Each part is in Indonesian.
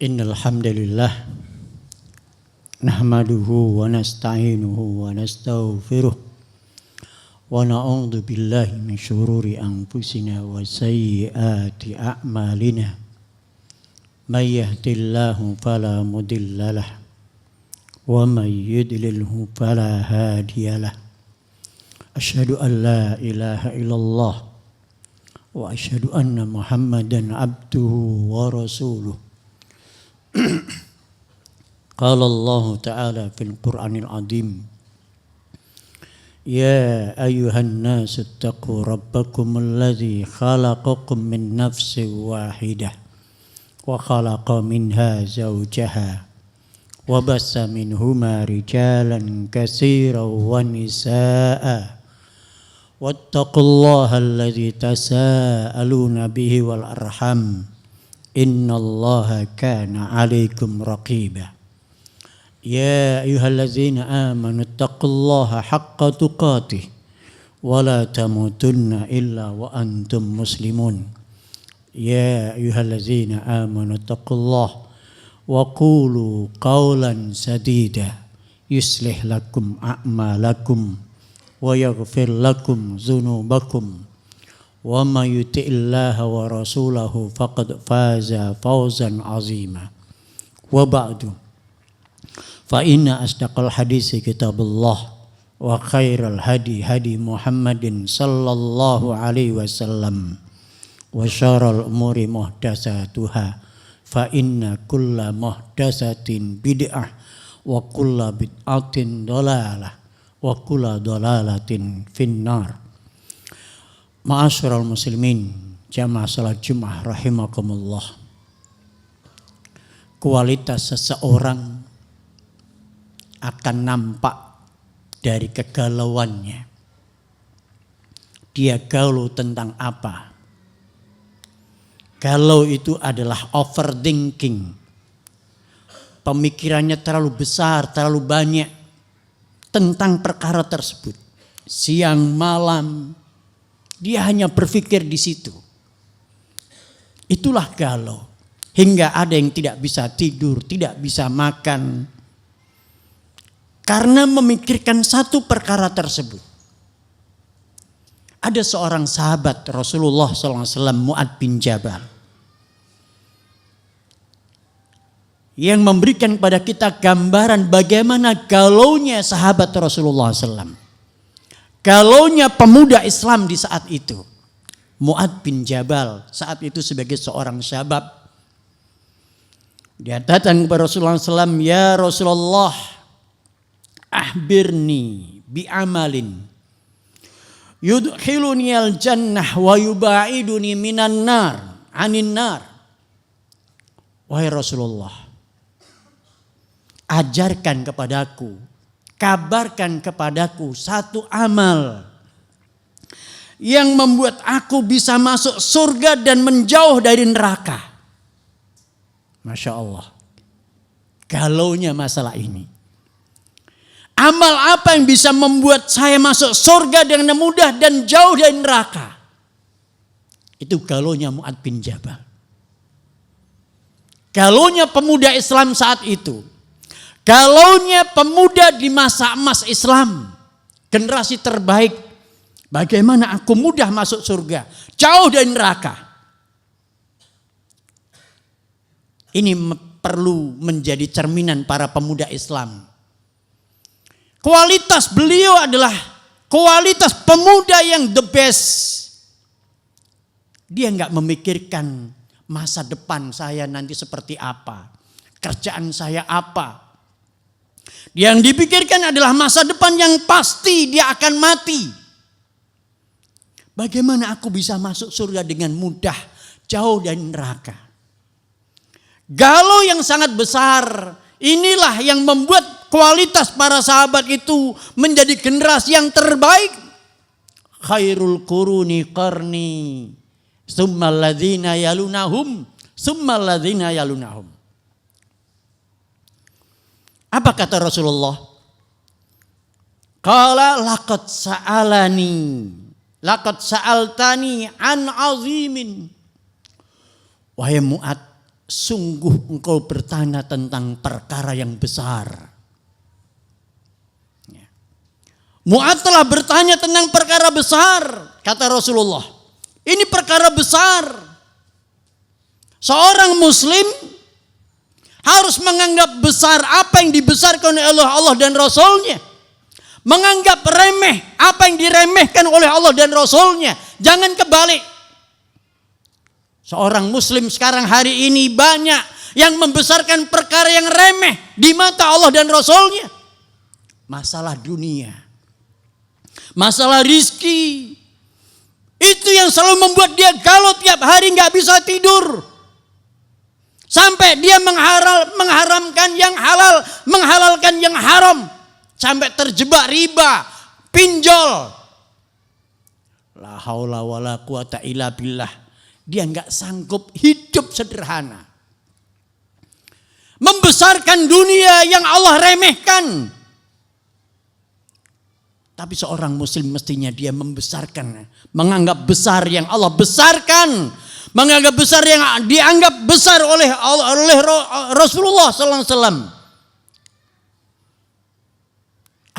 Innal hamdalillah nahmaduhu wa nasta'inuhu wa nastaghfiruh wa na'udzu billahi min syururi anfusina wa sayyiati a'malina. May yahdihillahu fala mudhillalah wa may yudlilhu fala hadiyalah. Asyhadu an la ilaha illallah wa asyhadu anna Muhammadan abduhu wa rasuluh. Qala Allah Ta'ala fil Qur'anil Azim, Ya ayyuhan nasu ittaqu rabbakum alladhi khalaqakum min nafsin wahidah wa khalaqa minha zawjaha wa bassa minhuma rijalan katsiran wa nisaa'a wattaqullaha alladhi tasaaluna bihi wal arham innallaha kana 'alaikum raqiba. Ya ayyuhallazina amanu taqullaha haqqa tuqatih wa la tamutunna illa wa antum muslimun. Ya ayyuhallazina amanu taqullaha wa qulu qawlan sadida yuslih lakum a'malakum wa yaghfir lakum dzunubakum. Wa may yuti'illaha wa rasulahu faqad faza fawzan 'azima. Wa ba'du. Fa inna asdaqal hadisi kitabullah wa khairal hadi hadi Muhammadin sallallahu alaihi wasallam wa syarrul umuri muhdatsatuha fa inna kulla muhdatsatin bid'ah wa kulla bid'atin dhalalah wa kulla dhalalatin finnar. Ma'asyiral muslimin, jamaah salat Jumat rahimakumullah. Kualitas seseorang akan nampak dari kegalauannya. Dia galau tentang apa? Galau itu adalah overthinking. Pemikirannya terlalu besar, terlalu banyak tentang perkara tersebut. Siang malam dia hanya berpikir di situ. Itulah galau. Hingga ada yang tidak bisa tidur, tidak bisa makan. Karena memikirkan satu perkara tersebut. Ada seorang sahabat Rasulullah SAW, Mu'adz bin Jabal, yang memberikan kepada kita gambaran bagaimana galaunya sahabat Rasulullah SAW. Galaunya pemuda Islam di saat itu. Mu'adz bin Jabal saat itu sebagai seorang syabab. Dia datang kepada Rasulullah SAW, Ya Rasulullah, ahbirni bi'amalin yudkhiluni al-jannah wa yubaiduni minan nar, anin nar. Wahai Rasulullah, ajarkan kepadaku, kabarkan kepadaku satu amal yang membuat aku bisa masuk surga dan menjauh dari neraka. Masya Allah, galaunya masalah ini. Amal apa yang bisa membuat saya masuk surga dengan mudah dan jauh dari neraka? Itu galaunya Mu'adz bin Jabal. Galaunya pemuda Islam saat itu. Galaunya pemuda di masa emas Islam. Generasi terbaik. Bagaimana aku mudah masuk surga, jauh dari neraka. Ini perlu menjadi cerminan para pemuda Islam. Kualitas beliau adalah kualitas pemuda yang the best. Dia enggak memikirkan masa depan saya nanti seperti apa, kerjaan saya apa. Yang dipikirkan adalah masa depan yang pasti dia akan mati. Bagaimana aku bisa masuk surga dengan mudah, jauh dari neraka. Galau yang sangat besar. Inilah yang membuat kualitas para sahabat itu menjadi generasi yang terbaik. Khairul quruni qarni, tsummal ladzina yalunahum, tsummal ladzina yalunahum. Apa kata Rasulullah? Qala laqad sa'altani an azimin. Wahai Mu'adz, sungguh engkau bertanya tentang perkara yang besar. Mu'adz telah bertanya tentang perkara besar, kata Rasulullah. Ini perkara besar. Seorang muslim harus menganggap besar apa yang dibesarkan oleh Allah dan Rasulnya. Menganggap remeh apa yang diremehkan oleh Allah dan Rasulnya. Jangan kebalik. Seorang muslim sekarang hari ini banyak yang membesarkan perkara yang remeh di mata Allah dan Rasulnya. Masalah dunia, masalah rizki, itu yang selalu membuat dia galau tiap hari gak bisa tidur. Sampai dia mengharamkan yang halal, menghalalkan yang haram. Sampai terjebak riba, pinjol. La haula wala quwata illa billah. Dia nggak sanggup hidup sederhana. Membesarkan dunia yang Allah remehkan. Tapi seorang muslim mestinya dia membesarkan. Menganggap besar yang Allah besarkan. Menganggap besar yang dianggap besar oleh Rasulullah SAW.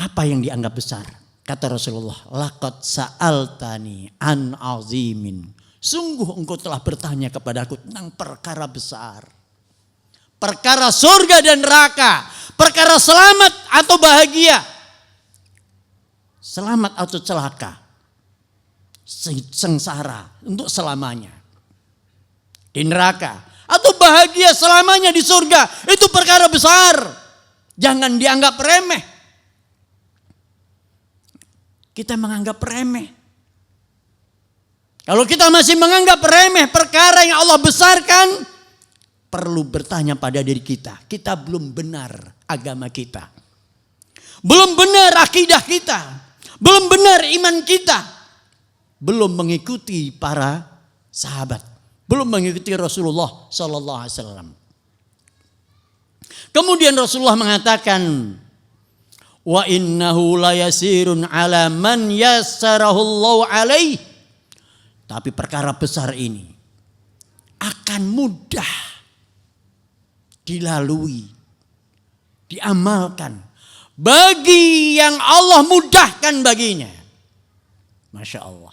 Apa yang dianggap besar? Kata Rasulullah, laqad sa'altani an azimin. Sungguh engkau telah bertanya kepadaku tentang perkara besar. Perkara surga dan neraka. Perkara selamat atau bahagia. Selamat atau celaka. Sengsara untuk selamanya. Di neraka. Atau bahagia selamanya di surga. Itu perkara besar. Jangan dianggap remeh. Kita menganggap remeh. Kalau kita masih menganggap remeh perkara yang Allah besarkan, perlu bertanya pada diri kita. Kita belum benar agama kita. Belum benar akidah kita. Belum benar iman kita. Belum mengikuti para sahabat. Belum mengikuti Rasulullah SAW. Kemudian Rasulullah mengatakan, wa innahu layasirun ala man yassarahullahu alaih. Tapi perkara besar ini akan mudah dilalui, diamalkan bagi yang Allah mudahkan baginya. Masya Allah.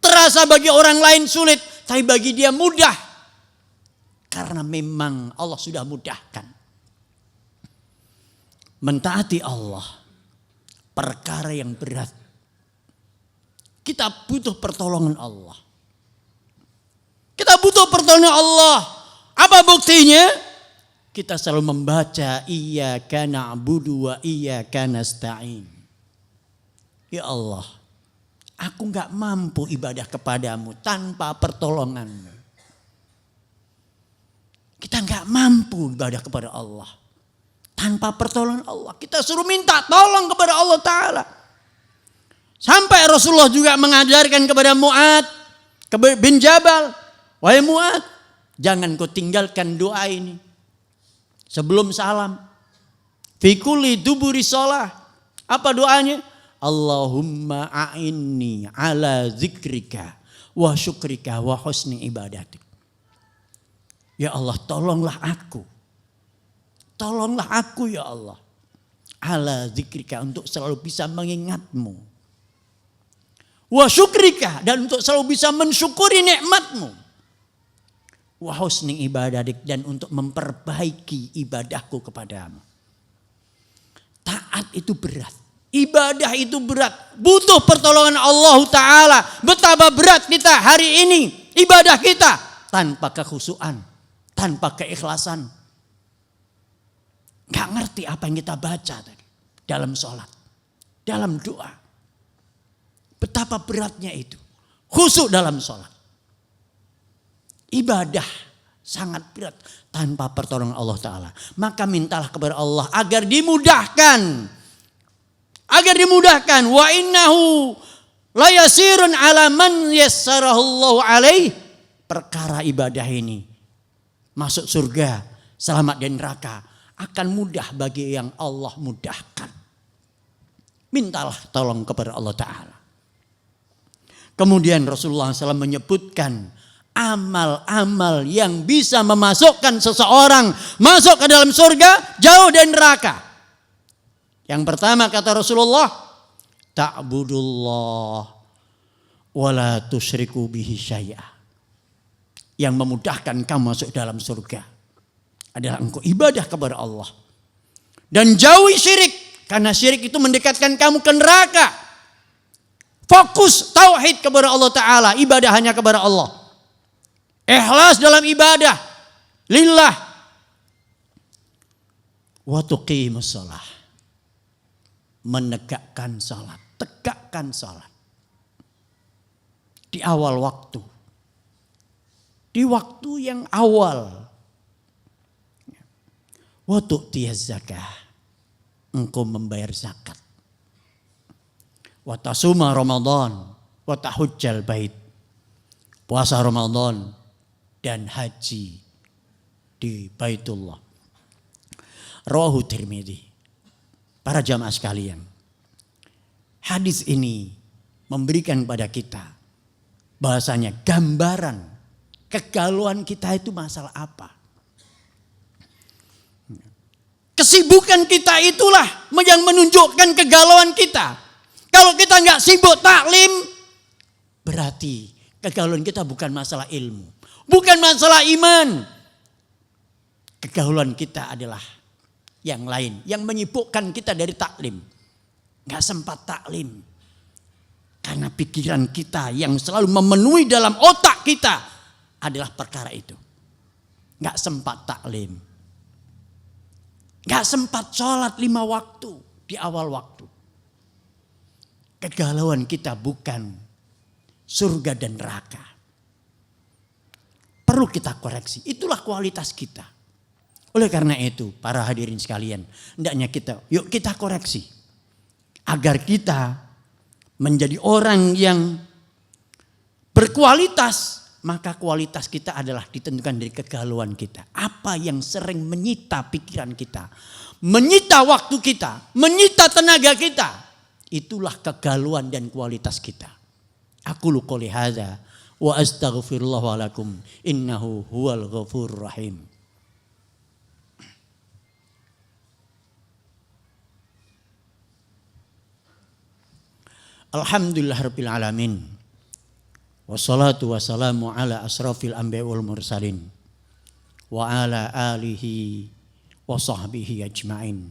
Terasa bagi orang lain sulit, tapi bagi dia mudah. Karena memang Allah sudah mudahkan. Mentaati Allah, perkara yang berat. Kita butuh pertolongan Allah. Kita butuh pertolongan Allah. Apa buktinya? Kita selalu membaca iyyaka na'budu wa iyyaka nasta'in. Ya Allah, aku gak mampu ibadah kepadamu tanpa pertolonganmu. Kita gak mampu ibadah kepada Allah tanpa pertolongan Allah. Kita suruh minta tolong kepada Allah Ta'ala. Sampai Rasulullah juga mengajarkan kepada Mu'adz bin Jabal, wahai Mu'adz, jangan kau tinggalkan doa ini sebelum salam. Fi kulli duburi shalah. Apa doanya? Allahumma a'inni ala zikrika wa syukrika wa husni ibadatik. Ya Allah, tolonglah aku. Tolonglah aku ya Allah. Ala zikrika, untuk selalu bisa mengingatmu. Wa syukrika, dan untuk selalu bisa mensyukuri nikmatmu. Wa husni ibadatik, dan untuk memperbaiki ibadahku kepadamu. Taat itu berat. Ibadah itu berat. Butuh pertolongan Allah Ta'ala. Betapa berat kita hari ini. Ibadah kita tanpa kekhusyuan, tanpa keikhlasan. Gak ngerti apa yang kita baca tadi dalam sholat, dalam doa. Betapa beratnya itu. Khusyuk dalam sholat. Ibadah sangat berat tanpa pertolongan Allah Ta'ala. Maka mintalah kepada Allah agar dimudahkan. Agar dimudahkan. Wa innahu layasirun ala man yassarahullahu alaih. Perkara ibadah ini, masuk surga, selamat dari neraka, akan mudah bagi yang Allah mudahkan. Mintalah tolong kepada Allah Ta'ala. Kemudian Rasulullah SAW menyebutkan amal-amal yang bisa memasukkan seseorang masuk ke dalam surga, jauh dari neraka. Yang pertama kata Rasulullah, ta'budullah wa la tusyriku bihi syai'a. Yang memudahkan kamu masuk dalam surga adalah engkau ibadah kepada Allah. Dan jauhi syirik, karena syirik itu mendekatkan kamu ke neraka. Fokus tauhid kepada Allah Ta'ala, ibadah hanya kepada Allah. Ikhlas dalam ibadah lillah. Wa tuqimus shalah, menegakkan salat, tegakkan salat di awal waktu, di waktu yang awal. Wa tu'tiyaz zakah, engkau membayar zakat. Wa tasuma Ramadan wa tahujjal bait, puasa Ramadan dan haji di Baitullah. Rawahu Tirmidzi. Para jamaah sekalian, hadis ini memberikan pada kita bahasanya gambaran kegalauan kita itu masalah apa. Kesibukan kita itulah yang menunjukkan kegalauan kita. Kalau kita nggak sibuk taklim, berarti kegalauan kita bukan masalah ilmu, bukan masalah iman. Kegalauan kita adalah yang lain, yang menyibukkan kita dari taklim. Nggak sempat taklim karena pikiran kita yang selalu memenuhi dalam otak kita adalah perkara itu. Nggak sempat taklim. Gak sempat sholat 5 waktu di awal waktu. Kegalauan kita bukan surga dan neraka. Perlu kita koreksi. Itulah kualitas kita. Oleh karena itu, para hadirin sekalian, hendaknya yuk kita koreksi. Agar kita menjadi orang yang berkualitas, maka kualitas kita adalah ditentukan dari kegalauan kita. Apa yang sering menyita pikiran kita, menyita waktu kita, menyita tenaga kita, itulah kegalauan dan kualitas kita. Aqulu qouli hadza wa astaghfirullah wa lakum innahu huwal ghafurur rahim. Alhamdulillahirabbil alamin. Wassalatu wassalamu ala asrafil anbiya wal mursalin wa ala alihi wa sahbihi ajma'in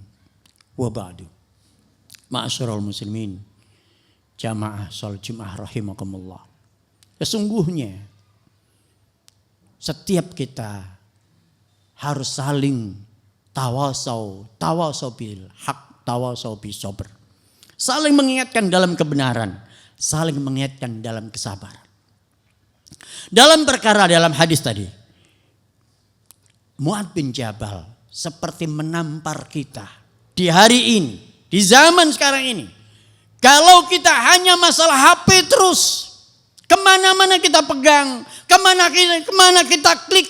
wa ba'du. Ma'asyiral muslimin, jamaah salat Jumat rahimakumullah. Sesungguhnya setiap kita harus saling tawasau bil haq, tawasau bis sabr. Saling mengingatkan dalam kebenaran, saling mengingatkan dalam kesabaran. Dalam perkara dalam hadis tadi, Mu'adz bin Jabal seperti menampar kita di hari ini, di zaman sekarang ini. Kalau kita hanya masalah HP terus, kemana-mana kita pegang, kemana kita klik,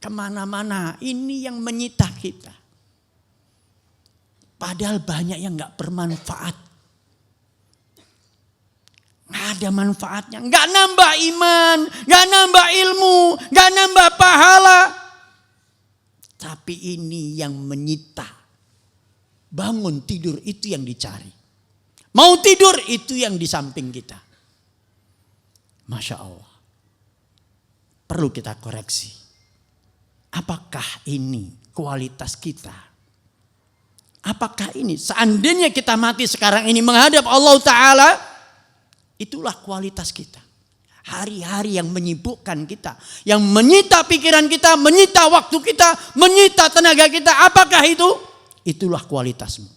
kemana-mana ini yang menyita kita. Padahal banyak yang gak bermanfaat. Gak ada manfaatnya, gak nambah iman, gak nambah ilmu, gak nambah pahala. Tapi ini yang menyita. Bangun tidur itu yang dicari. Mau tidur itu yang di samping kita. Masya Allah. Perlu kita koreksi. Apakah ini kualitas kita? Apakah ini seandainya kita mati sekarang ini menghadap Allah Ta'ala, itulah kualitas kita. Hari-hari yang menyibukkan kita, yang menyita pikiran kita, menyita waktu kita, menyita tenaga kita. Apakah itu? Itulah kualitasmu.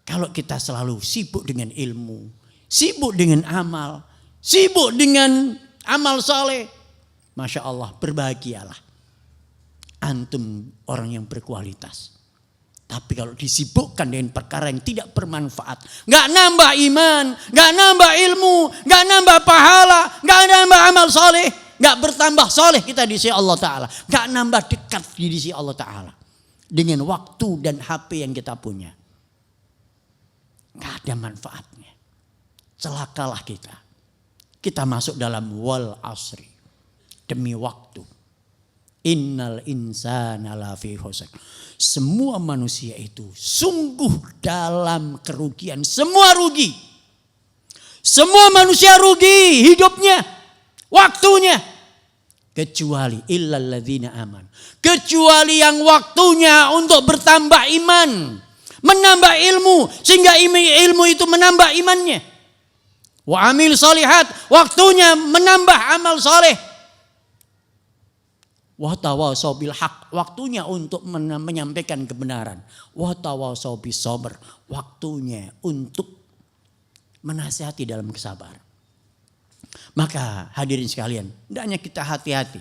Kalau kita selalu sibuk dengan ilmu, sibuk dengan amal, sibuk dengan amal soleh, Masya Allah, berbahagialah. Antum orang yang berkualitas. Tapi kalau disibukkan dengan perkara yang tidak bermanfaat, gak nambah iman, gak nambah ilmu, gak nambah pahala, gak nambah amal soleh, gak bertambah soleh kita di sisi Allah Ta'ala, gak nambah dekat di sisi Allah Ta'ala dengan waktu dan HP yang kita punya, gak ada manfaatnya. Celakalah kita. Kita masuk dalam wal asri. Demi waktu. Innal insana lafi khusr. Semua manusia itu sungguh dalam kerugian. Semua rugi. Semua manusia rugi hidupnya, waktunya. Kecuali illalladzina aman. Kecuali yang waktunya untuk bertambah iman. Menambah ilmu. Sehingga ilmu itu menambah imannya. Wa amil solihat. Waktunya menambah amal soleh. Wa tawasau bil haq. Waktunya untuk menyampaikan kebenaran. Wa tawasau bis sabr. Waktunya untuk menasihati dalam kesabaran. Maka hadirin sekalian, hendaknya kita hati-hati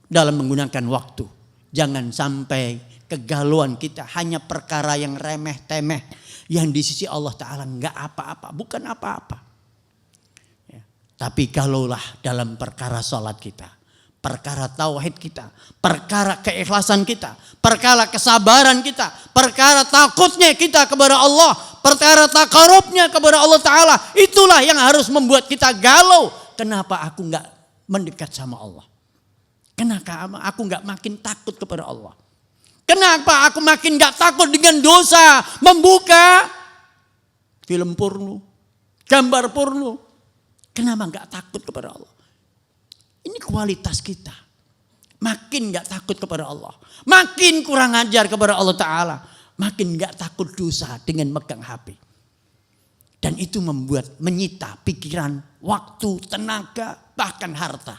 dalam menggunakan waktu. Jangan sampai kegalauan kita hanya perkara yang remeh-temeh, yang di sisi Allah Ta'ala enggak apa-apa, bukan apa-apa. Ya. Tapi kalaulah dalam perkara sholat kita, perkara tauhid kita, perkara keikhlasan kita, perkara kesabaran kita, perkara takutnya kita kepada Allah, perkara takarubnya kepada Allah Ta'ala. Itulah yang harus membuat kita galau. Kenapa aku enggak mendekat sama Allah? Kenapa aku enggak makin takut kepada Allah? Kenapa aku makin enggak takut dengan dosa? Membuka film porno, gambar porno. Kenapa enggak takut kepada Allah? Ini kualitas kita. Makin gak takut kepada Allah. Makin kurang ajar kepada Allah Ta'ala. Makin gak takut dosa dengan megang HP. Dan itu menyita pikiran, waktu, tenaga, bahkan harta.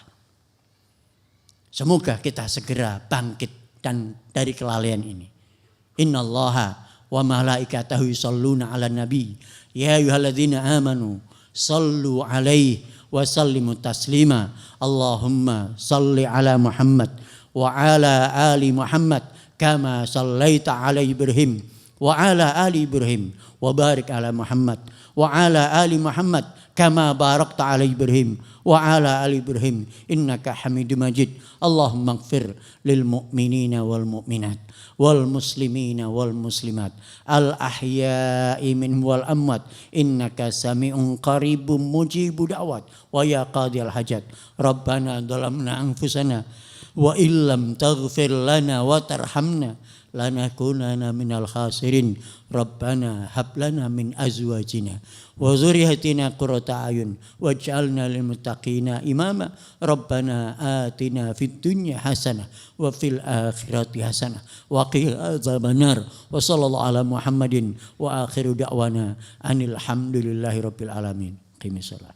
Semoga kita segera bangkit dan dari kelalaian ini. Innallaha wa malaikatahu yusholluna ala nabi. Ya ayyuhalladzina amanu sallu alaihi wa sallimu taslima. Allahumma salli ala Muhammad wa ala ali Muhammad kama sallaita ala Ibrahim wa ala ali Ibrahim wa barik ala Muhammad wa ala ali Muhammad kama barakta ala Ibrahim wa ala ali Ibrahim innaka Hamidum Majid. Allahumma ighfir lil mu'minina wal mu'minat wal muslimina wal muslimat al ahya'i minhum wal amwat innaka sami'un qaribun mujibud da'wat wa ya qadiyal hajat. Rabbana dhalamna anfusana wa illam taghfir lana wa tarhamna lanakunanna minal khasirin. Rabbana hab lana min azwajina wa dzurriyyatina qurrata a'yun waj'alna lil muttaqina imama. Rabbana atina fid dunya hasanah wa fil akhirati hasanah wa qina adzabannar. Wa sallallahu ala Muhammadin wa akhiru da'wana anil hamdulillahi rabbil alamin. Qimis shalah.